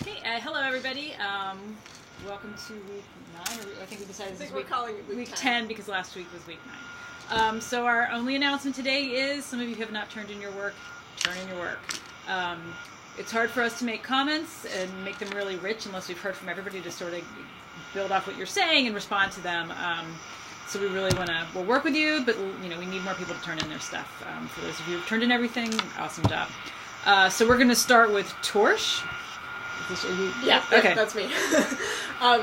Hey, hello everybody. Welcome to week 9. I think we decided this is we're calling it week 10 because last week was week 9. So our only announcement today is some of you have not turned in your work. Turn in your work. It's hard for us to make comments and make them really rich unless we've heard from everybody to sort of build off what you're saying and respond to them. So we really we'll work with you, but we need more people to turn in their stuff. For those of you who've turned in everything, awesome job. So we're going to start with Torsh. Yeah, okay. That's me.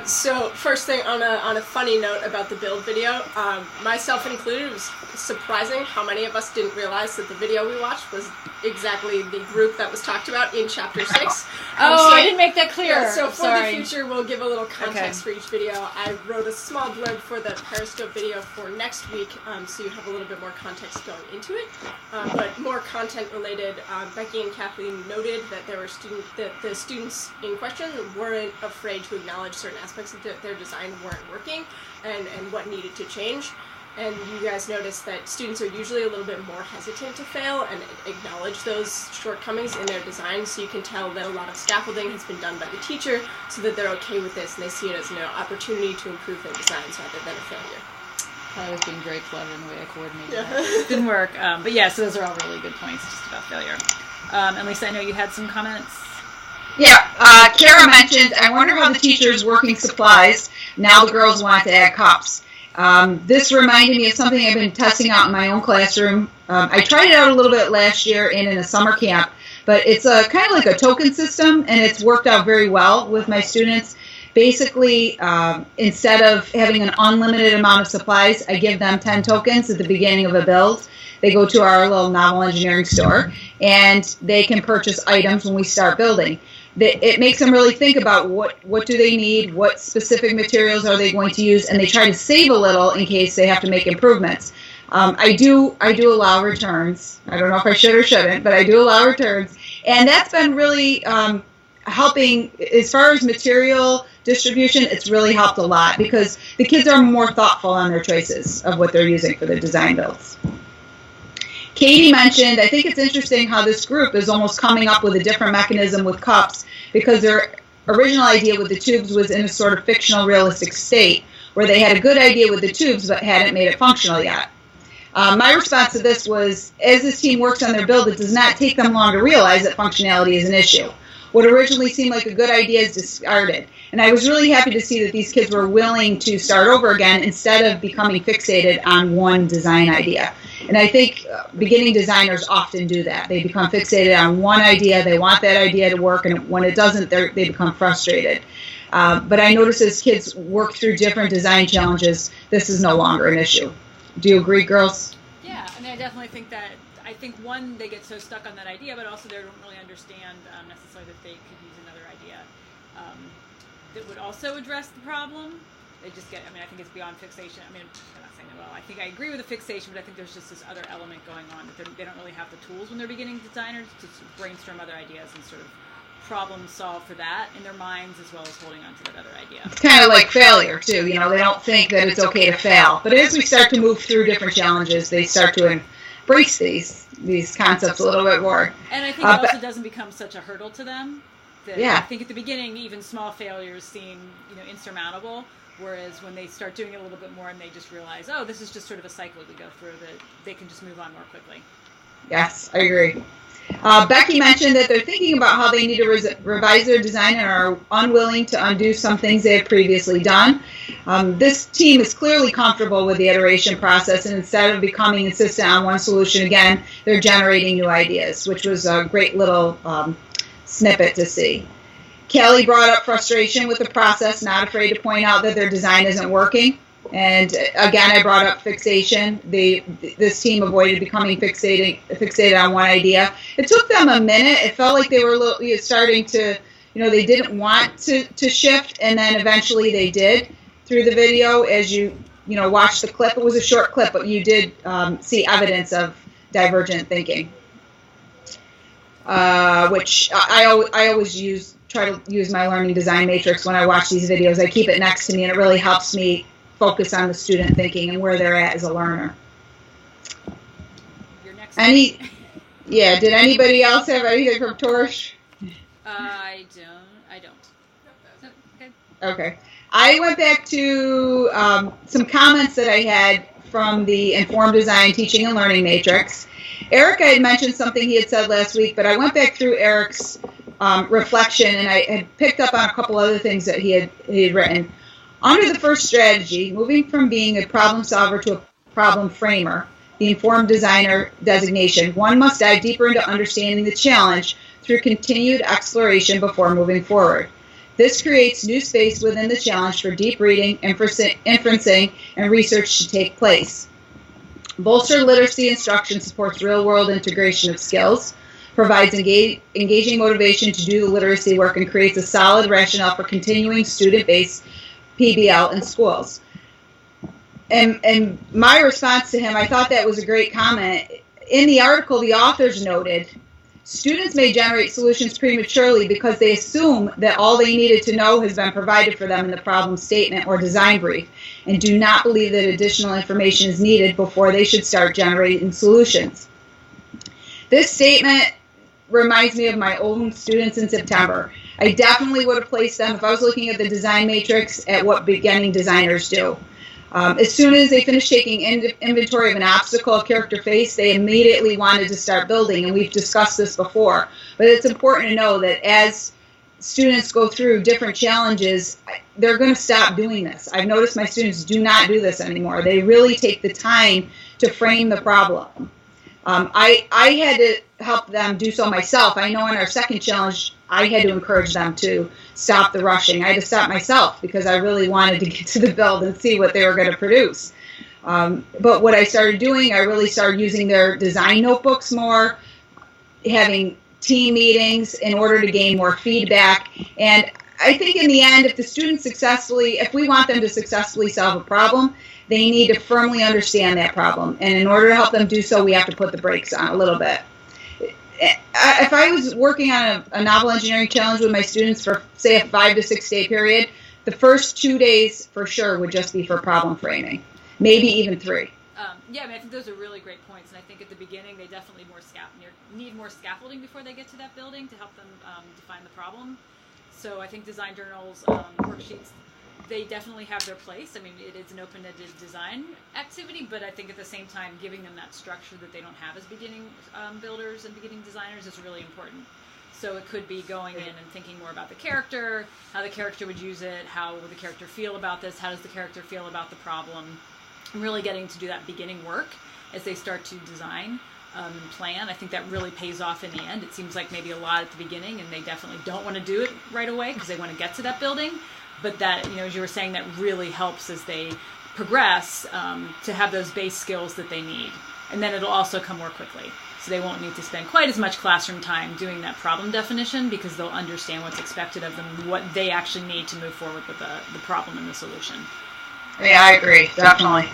So first thing on a funny note about the build video, myself included, it was surprising how many of us didn't realize that the video we watched was exactly the group that was talked about in chapter 6. So I didn't make that clear. Yeah, so for the future, we'll give a little context for each video. I wrote a small blurb for the Periscope video for next week, so you have a little bit more context going into it. But more content related, Becky and Kathleen noted that there were the students in question weren't afraid to acknowledge certain aspects of their design weren't working and what needed to change. And you guys noticed that students are usually a little bit more hesitant to fail and acknowledge those shortcomings in their design, so you can tell that a lot of scaffolding has been done by the teacher so that they're okay with this and they see it as an opportunity to improve their designs rather than a failure. I was being very clever in the way I coordinated that. It didn't work. But yeah, so those are all really good points just about failure. And Lisa, I know you had some comments. Yeah, Kara mentioned, I wonder how the teacher is working supplies. Now the girls want to add cups. This reminded me of something I've been testing out in my own classroom. I tried it out a little bit last year in a summer camp, but it's kind of like a token system, and it's worked out very well with my students. Basically, instead of having an unlimited amount of supplies, I give them 10 tokens at the beginning of a build. They go to our little novel engineering store, and they can purchase items when we start building. It makes them really think about what do they need, what specific materials are they going to use, and they try to save a little in case they have to make improvements. I do allow returns. I don't know if I should or shouldn't, but I do allow returns, and that's been really helping as far as material distribution. It's really helped a lot because the kids are more thoughtful on their choices of what they're using for their design builds. Katie mentioned, I think it's interesting how this group is almost coming up with a different mechanism with cups because their original idea with the tubes was in a sort of fictional realistic state where they had a good idea with the tubes but hadn't made it functional yet. My response to this was, as this team works on their build, it does not take them long to realize that functionality is an issue. What originally seemed like a good idea is discarded. And I was really happy to see that these kids were willing to start over again instead of becoming fixated on one design idea. And I think beginning designers often do that. They become fixated on one idea, they want that idea to work, and when it doesn't, they become frustrated. But I notice as kids work through different design challenges, this is no longer an issue. Do you agree, girls? Yeah, I mean, I definitely think that. I think, one, they get so stuck on that idea, but also they don't really understand necessarily that they could use another idea that would also address the problem. They just get, I think it's beyond fixation. I'm not saying that well. I think I agree with the fixation, but I think there's just this other element going on that they don't really have the tools when they're beginning designers to brainstorm other ideas and sort of problem solve for that in their minds as well as holding on to that other idea. It's kind of like failure, too. They don't think that it's okay to fail. But as we start to move through different challenges, they start to embrace these concepts a little bit more. And I think it also doesn't become such a hurdle to them. I think at the beginning, even small failures seem insurmountable. Whereas when they start doing it a little bit more and they just realize, oh, this is just sort of a cycle we go through, that they can just move on more quickly. Yes, I agree. Becky mentioned that they're thinking about how they need to revise their design and are unwilling to undo some things they have previously done. This team is clearly comfortable with the iteration process, and instead of becoming insistent on one solution again, they're generating new ideas, which was a great little snippet to see. Kelly brought up frustration with the process, not afraid to point out that their design isn't working. And again, I brought up fixation. This team avoided becoming fixated on one idea. It took them a minute. It felt like they were starting to, they didn't want to shift, and then eventually they did through the video. As you watch the clip, it was a short clip, but you did see evidence of divergent thinking, which I always try to use my learning design matrix when I watch these videos. I keep it next to me, and it really helps me focus on the student thinking and where they're at as a learner. Your next did anybody else have anything from Torsh? I don't. So, okay. Okay. I went back to some comments that I had from the Informed Design Teaching and Learning Matrix. Eric, I had mentioned something he had said last week, but I went back through Eric's reflection, and I had picked up on a couple other things that he had written. Under the first strategy, moving from being a problem solver to a problem framer, the Informed Designer designation, one must dive deeper into understanding the challenge through continued exploration before moving forward. This creates new space within the challenge for deep reading, inferencing, and research to take place. Bolster literacy instruction supports real-world integration of skills, provides engaging motivation to do the literacy work, and creates a solid rationale for continuing student-based PBL in schools. And my response to him, I thought that was a great comment. In the article, the authors noted, students may generate solutions prematurely because they assume that all they needed to know has been provided for them in the problem statement or design brief, and do not believe that additional information is needed before they should start generating solutions. This statement reminds me of my own students in September. I definitely would have placed them, if I was looking at the design matrix, at what beginning designers do. As soon as they finished taking inventory of an obstacle a character faced, they immediately wanted to start building, and we've discussed this before. But it's important to know that as students go through different challenges, they're going to stop doing this. I've noticed my students do not do this anymore. They really take the time to frame the problem. I had to help them do so myself. I know in our second challenge, I had to encourage them to stop the rushing. I had to stop myself because I really wanted to get to the build and see what they were going to produce. But what I started doing, I really started using their design notebooks more, having team meetings in order to gain more feedback. And I think in the end, if the students if we want them to successfully solve a problem, they need to firmly understand that problem. And in order to help them do so, we have to put the brakes on a little bit. If I was working on a novel engineering challenge with my students for, say, a 5 to 6 day period, the first 2 days for sure would just be for problem framing, maybe even 3. Yeah, I mean, I think those are really great points, and I think at the beginning they definitely need more scaffolding before they get to that building to help them define the problem. So I think design journals, worksheets, they definitely have their place. I mean, it is an open-ended design activity, but I think at the same time, giving them that structure that they don't have as beginning builders and beginning designers is really important. So it could be going in and thinking more about the character, how the character would use it, how would the character feel about this, how does the character feel about the problem, and really getting to do that beginning work as they start to design and plan. I think that really pays off in the end. It seems like maybe a lot at the beginning, and they definitely don't want to do it right away because they want to get to that building. But that, as you were saying, that really helps as they progress to have those base skills that they need. And then it'll also come more quickly. So they won't need to spend quite as much classroom time doing that problem definition because they'll understand what's expected of them, what they actually need to move forward with the problem and the solution. Yeah, I agree, definitely.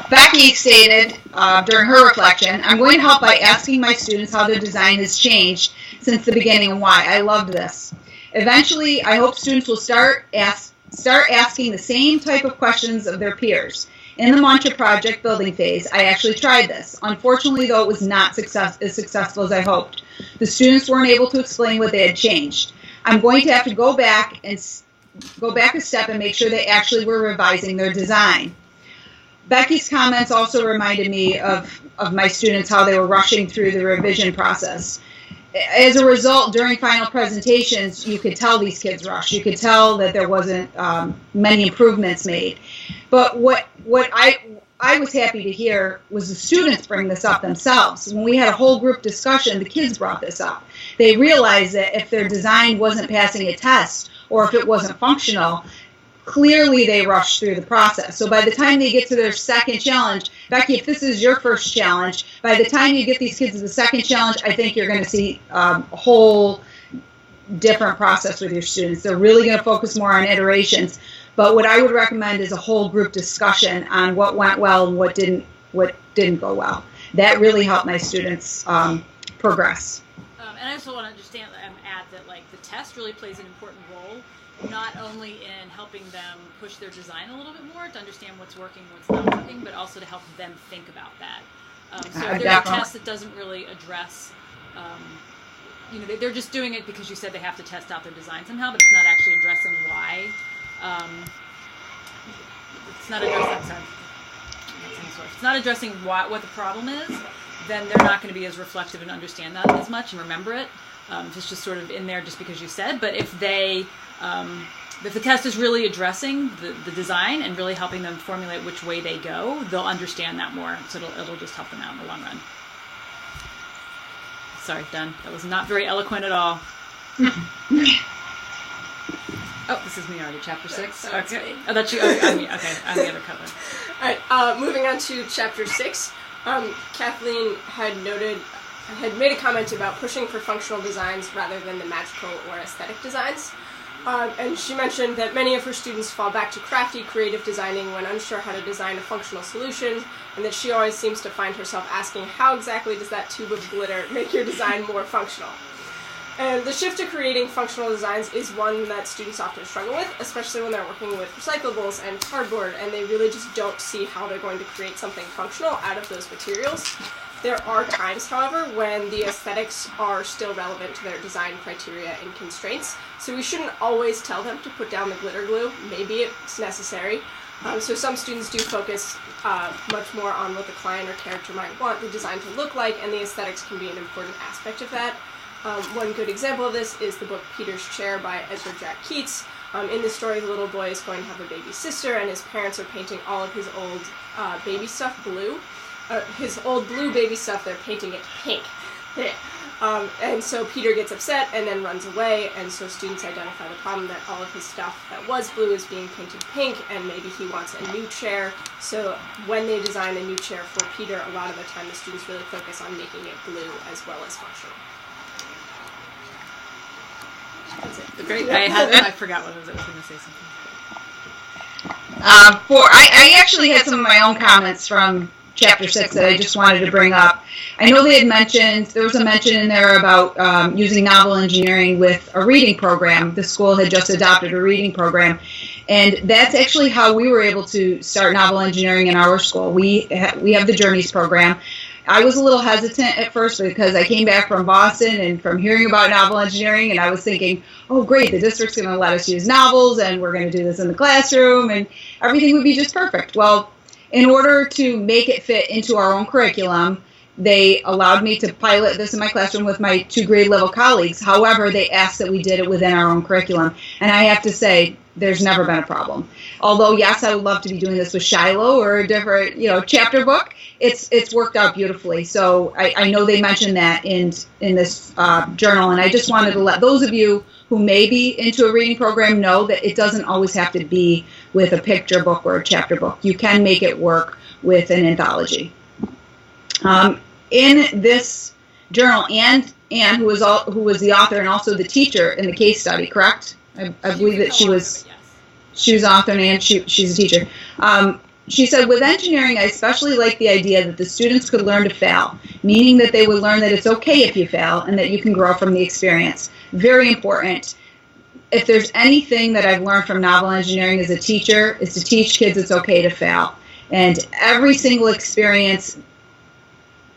Becky stated during her reflection, I'm going to help by asking my students how their design has changed since the beginning and why. I loved this. Eventually, I hope students will start asking the same type of questions of their peers. In the mantra project building phase, I actually tried this. Unfortunately, though, it was not as successful as I hoped. The students weren't able to explain what they had changed. I'm going to have to go back a step and make sure they actually were revising their design. Becky's comments also reminded me of my students, how they were rushing through the revision process. As a result, during final presentations, you could tell these kids rushed. You could tell that there wasn't many improvements made. But what I was happy to hear was the students bring this up themselves. When we had a whole group discussion, the kids brought this up. They realized that if their design wasn't passing a test or if it wasn't functional, clearly they rushed through the process. So by the time they get to their second challenge, Becky, if this is your first challenge, by the time you get these kids to the second challenge, I think you're going to see a whole different process with your students. They're really going to focus more on iterations. But what I would recommend is a whole group discussion on what went well and what didn't go well. That really helped my students progress. And I also want to understand add that the test really plays an important role, not only in helping them push their design a little bit more to understand what's working, what's not working, but also to help them think about that. So if there's a test that doesn't really address you know, they're just doing it because you said they have to test out their design somehow, but it's not actually addressing why. It's not addressing. If it's not addressing what the problem is, then they're not going to be as reflective and understand that as much and remember it. If it's just sort of in there just because you said. But if they, if the test is really addressing the design and really helping them formulate which way they go, they'll understand that more. So it'll just help them out in the long run. Sorry, done. That was not very eloquent at all. Oh, this is me already, chapter 6. Okay. Oh, that's you. Okay, I'm the other cover. All right. Moving on to chapter 6. Kathleen had made a comment about pushing for functional designs rather than the magical or aesthetic designs. And she mentioned that many of her students fall back to crafty, creative designing when unsure how to design a functional solution, and that she always seems to find herself asking, how exactly does that tube of glitter make your design more functional? And the shift to creating functional designs is one that students often struggle with, especially when they're working with recyclables and cardboard, and they really just don't see how they're going to create something functional out of those materials. There are times, however, when the aesthetics are still relevant to their design criteria and constraints, so we shouldn't always tell them to put down the glitter glue. Maybe it's necessary. So some students do focus much more on what the client or character might want the design to look like, and the aesthetics can be an important aspect of that. One good example of this is the book Peter's Chair by Ezra Jack Keats. In the story, the little boy is going to have a baby sister, and his parents are painting all of his old baby stuff blue. His old blue baby stuff, they're painting it pink. And so Peter gets upset and then runs away, and so students identify the problem that all of his stuff that was blue is being painted pink, and maybe he wants a new chair. So when they design a new chair for Peter, a lot of the time the students really focus on making it blue as well as functional. That's it. Great. I forgot what I was going to say something. I actually had some of my own comments from chapter 6 that I just wanted to bring up. I know they had mentioned, there was a mention in there about using novel engineering with a reading program. The school had just adopted a reading program, and that's actually how we were able to start novel engineering in our school. We have the Journeys program. I was a little hesitant at first because I came back from Boston and from hearing about novel engineering, and I was thinking, oh great, the district's going to let us use novels and we're going to do this in the classroom and everything would be just perfect. Well, in order to make it fit into our own curriculum, they allowed me to pilot this in my classroom with my 2 grade level colleagues. However, they asked that we did it within our own curriculum. And I have to say, there's never been a problem. Although, yes, I would love to be doing this with Shiloh or a different, chapter book. It's worked out beautifully. So I know they mentioned that in this journal. And I just wanted to let those of you who may be into a reading program know that it doesn't always have to be with a picture book or a chapter book. You can make it work with an anthology. In this journal, Anne, who was the author and also the teacher in the case study, correct? I believe that she was author and she's a teacher. She said, with engineering, I especially like the idea that the students could learn to fail, meaning that they would learn that it's okay if you fail and that you can grow from the experience. Very important. If there's anything that I've learned from novel engineering as a teacher, is to teach kids it's okay to fail. And every single experience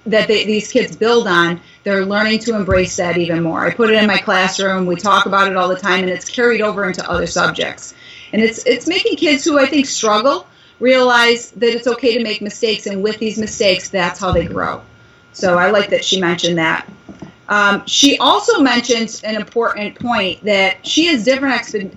that these kids build on, they're learning to embrace that even more. I put it in my classroom, we talk about it all the time, and it's carried over into other subjects. And it's making kids who I think struggle realize that it's okay to make mistakes, and with these mistakes, that's how they grow. So I like that she mentioned that. She also mentioned an important point that she has different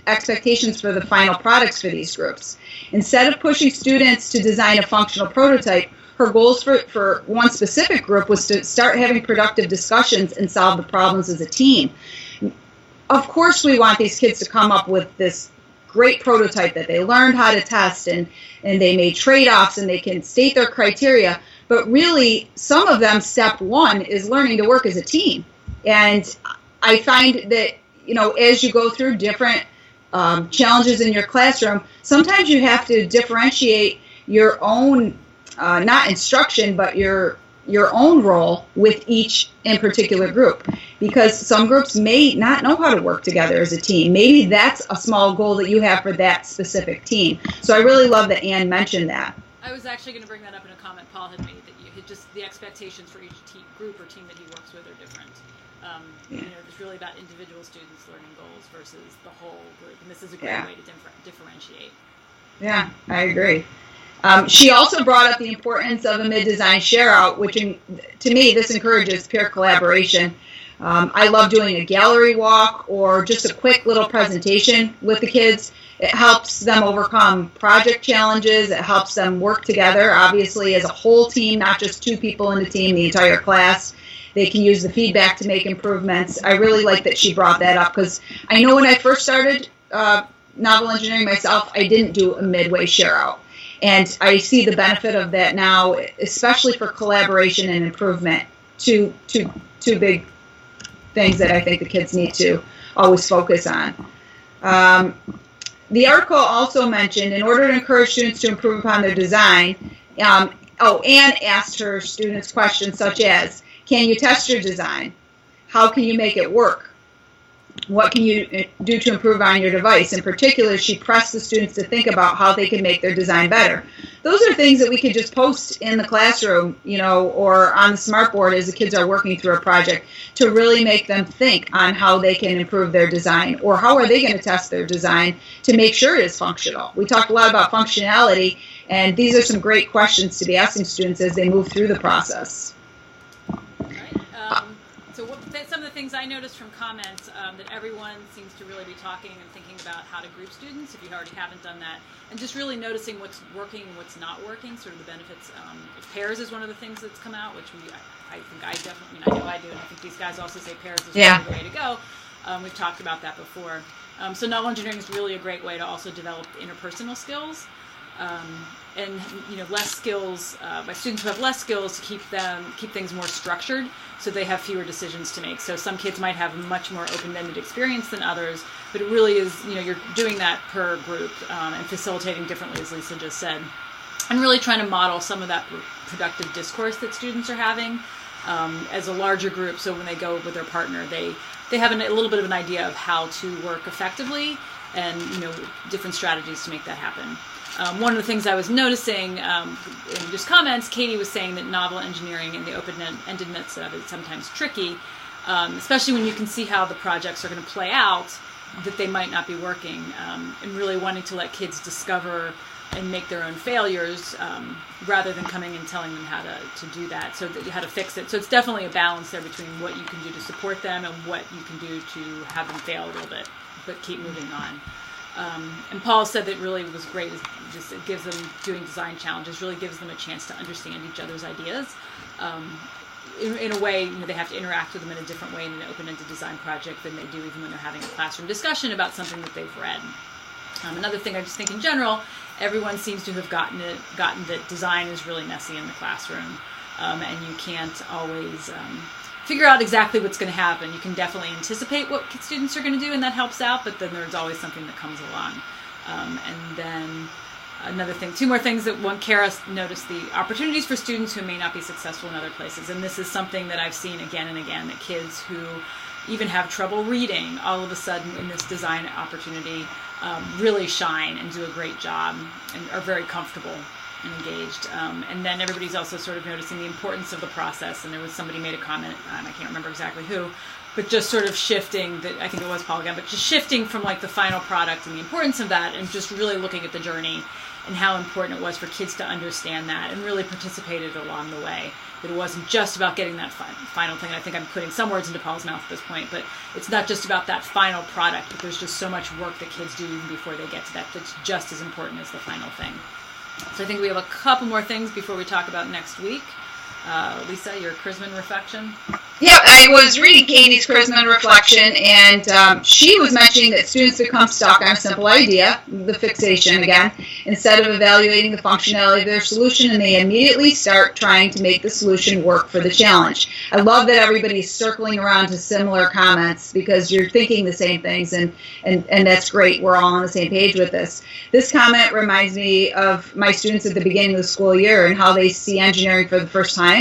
expectations for the final products for these groups. Instead of pushing students to design a functional prototype, her goals for one specific group was to start having productive discussions and solve the problems as a team. Of course, we want these kids to come up with this great prototype that they learned how to test and they made trade-offs and they can state their criteria. But really, some of them, step 1 is learning to work as a team. And I find that, as you go through different challenges in your classroom, sometimes you have to differentiate your own, not instruction, but your own role with each in particular group. Because some groups may not know how to work together as a team. Maybe that's a small goal that you have for that specific team. So I really love that Anne mentioned that. I was actually going to bring that up in a comment Paul had made, that you had just the expectations for each group or team that he works with are different. It's really about individual students learning goals versus the whole group, and this is a great way to differentiate. Yeah, I agree. She also brought up the importance of a mid-design share-out, which to me, this encourages peer collaboration. I love doing a gallery walk or just a quick little presentation with the kids. It helps them overcome project challenges. It helps them work together, obviously, as a whole team, not just two people in the team, the entire class. They can use the feedback to make improvements. I really like that she brought that up because I know when I first started novel engineering myself, I didn't do a midway share-out. And I see the benefit of that now, especially for collaboration and improvement. Two big things that I think the kids need to always focus on. The article also mentioned, in order to encourage students to improve upon their design, Anne asked her students questions such as, can you test your design? How can you make it work? What can you do to improve on your device? In particular, she pressed the students to think about how they can make their design better. Those are things that we could just post in the classroom, or on the smartboard as the kids are working through a project to really make them think on how they can improve their design, or how are they going to test their design to make sure it is functional. We talked a lot about functionality, and these are some great questions to be asking students as they move through the process. So some of the things I noticed from comments that everyone seems to really be talking and thinking about how to group students, if you already haven't done that, and just really noticing what's working and what's not working, sort of the benefits. Pairs is one of the things that's come out, which I think I definitely, I know I do, and I think these guys also say pairs is really the way to go. We've talked about that before. So novel engineering is really a great way to also develop interpersonal skills. And less skills by students who have less skills to keep things more structured, so they have fewer decisions to make. So some kids might have a much more open-ended experience than others, but it really is you're doing that per group and facilitating differently, as Lisa just said, and really trying to model some of that productive discourse that students are having as a larger group. So when they go with their partner, they have a little bit of an idea of how to work effectively and different strategies to make that happen. One of the things I was noticing in just comments, Katie was saying that novel engineering and the open-endedness of it is sometimes tricky, especially when you can see how the projects are going to play out, that they might not be working, and really wanting to let kids discover and make their own failures rather than coming and telling them how to do that, so that how to fix it. So it's definitely a balance there between what you can do to support them and what you can do to have them fail a little bit, but keep moving on. And Paul said that really was great. Just it gives them, doing design challenges really gives them a chance to understand each other's ideas. In a way, they have to interact with them in a different way in an open-ended design project than they do even when they're having a classroom discussion about something that they've read. Another thing I just think in general, everyone seems to have gotten that design is really messy in the classroom, and you can't always figure out exactly what's going to happen. You can definitely anticipate what students are going to do, and that helps out, but then there's always something that comes along. And then another thing, two more things that Kara noticed, the opportunities for students who may not be successful in other places. And this is something that I've seen again and again, that kids who even have trouble reading, all of a sudden in this design opportunity really shine and do a great job and are very comfortable and engaged. And then everybody's also sort of noticing the importance of the process. And there was somebody made a comment, I can't remember exactly who, but just sort of shifting, that I think it was Paul again, but just shifting from like the final product and the importance of that, and just really looking at the journey and how important it was for kids to understand that and really participated along the way. That it wasn't just about getting that final thing. And I think I'm putting some words into Paul's mouth at this point, but it's not just about that final product, but there's just so much work that kids do even before they get to that that's just as important as the final thing. So I think we have a couple more things before we talk about next week. Lisa, your Chrisman reflection? Yeah, I was reading Katie's Chrisman reflection, and she was mentioning that students become stuck on a simple idea, the fixation again, instead of evaluating the functionality of their solution, and they immediately start trying to make the solution work for the challenge. I love that everybody's circling around to similar comments, because you're thinking the same things, and that's great. We're all on the same page with this. This comment reminds me of my students at the beginning of the school year and how they see engineering for the first time.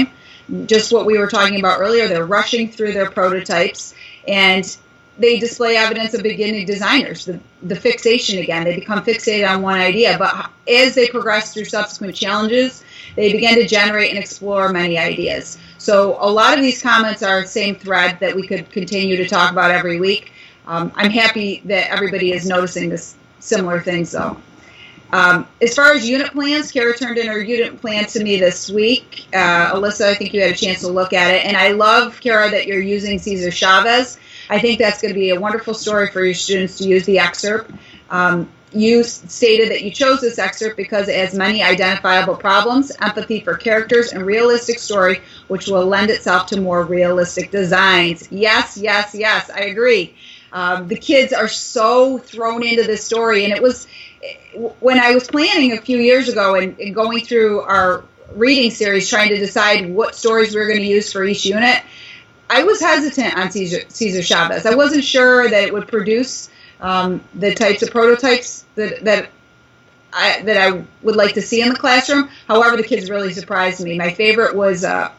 Just what we were talking about earlier, they're rushing through their prototypes, and they display evidence of beginning designers, the fixation again. They become fixated on one idea, but as they progress through subsequent challenges, they begin to generate and explore many ideas. So a lot of these comments are the same thread that we could continue to talk about every week. I'm happy that everybody is noticing this similar things, though. As far as unit plans, Kara turned in her unit plan to me this week. Alyssa, I think you had a chance to look at it. And I love, Kara, that you're using Cesar Chavez. I think that's going to be a wonderful story for your students to use the excerpt. You stated that you chose this excerpt because it has many identifiable problems, empathy for characters, and realistic story, which will lend itself to more realistic designs. Yes, yes, yes, I agree. The kids are so thrown into this story, and it was when I was planning a few years ago and going through our reading series, trying to decide what stories we were going to use for each unit. I was hesitant on Cesar Chavez. I wasn't sure that it would produce the types of prototypes that I would like to see in the classroom. However, the kids really surprised me. My favorite was a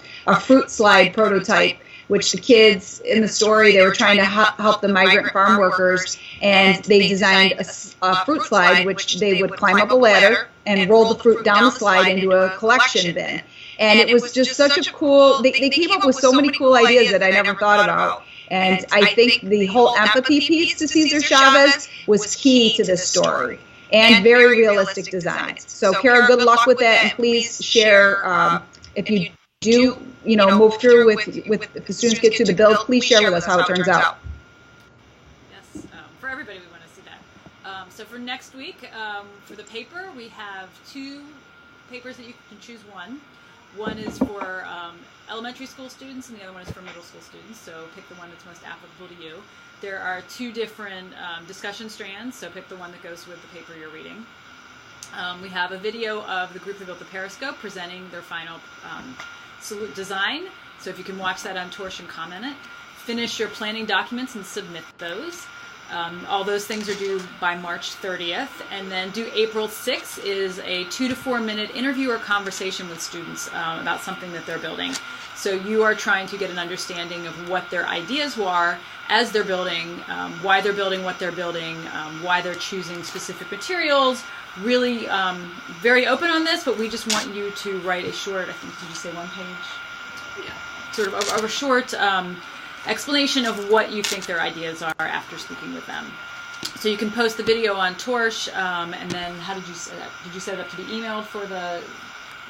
fruit slide prototype, which the kids in the story, they were trying to help the migrant farm workers, and they designed a fruit slide, which they would climb up a ladder and roll the fruit down the slide into a collection bin. And it was just such a cool, they came up with so many cool ideas that I never thought about. And I think the whole empathy piece to Cesar Chavez was key to this story, and very realistic designs. So Kara, good luck with that, and please share, if you do, move through with if the students get to the build, please share with us how it turns out. Yes, for everybody we want to see that. So for next week, for the paper, we have 2 papers that you can choose one. One is for elementary school students, and the other one is for middle school students, so pick the one that's most applicable to you. There are 2 different discussion strands, so pick the one that goes with the paper you're reading. We have a video of the group that built the periscope presenting their final design, so if you can watch that on Torch and comment it. Finish your planning documents and submit those. All those things are due by March 30th, and then due April 6th is a 2 to 4 minute interview or conversation with students about something that they're building. So you are trying to get an understanding of what their ideas were as they're building, why they're building what they're building, why they're choosing specific materials. Really very open on this, but we just want you to write a short, I think, did you say 1 page? Yeah. Sort of a short explanation of what you think their ideas are after speaking with them. So you can post the video on Torch, and then how did you set it up? Did you set it up to be emailed for the,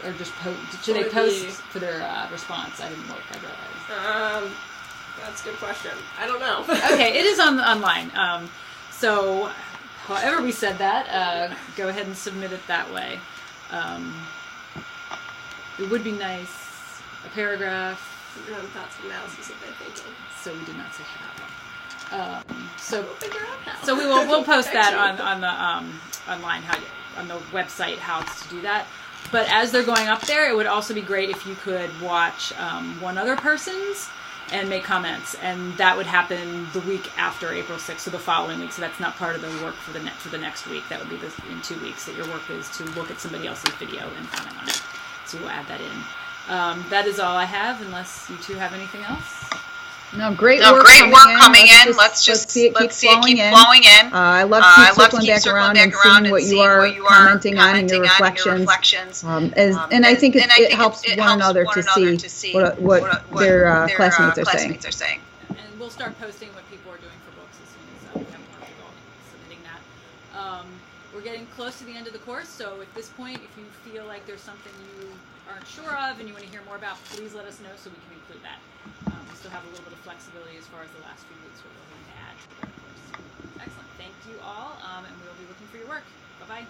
or just should they post for their response? I didn't look, I realized. That's a good question. I don't know. Okay, it is online. So however we said that, go ahead and submit it that way. It would be nice, a paragraph. Thoughts and analysis of their thinking. So we did not say how. So we'll figure out how. So we'll post that on the online on the website how to do that. But as they're going up there, it would also be great if you could watch one other person's and make comments, and that would happen the week after April 6th, so the following week. So that's not part of the work for the next week. That would be in 2 weeks. That your work is to look at somebody else's video and comment on it. So we'll add that in. That is all I have, unless you two have anything else. No, great work coming in. Let's see it keep flowing in. I love circling back around and seeing what you are commenting on and your reflections. And I think it helps one another to see what their classmates are saying. And we'll start posting what people are doing for books as soon as we have more people submitting that. We're getting close to the end of the course, so at this point, if you feel like there's something you aren't sure of and you want to hear more about, please let us know so we can include that. We still have a little bit of flexibility as far as the last few weeks what we're going to add to the course. Excellent. Thank you all, and we'll be looking for your work. Bye-bye.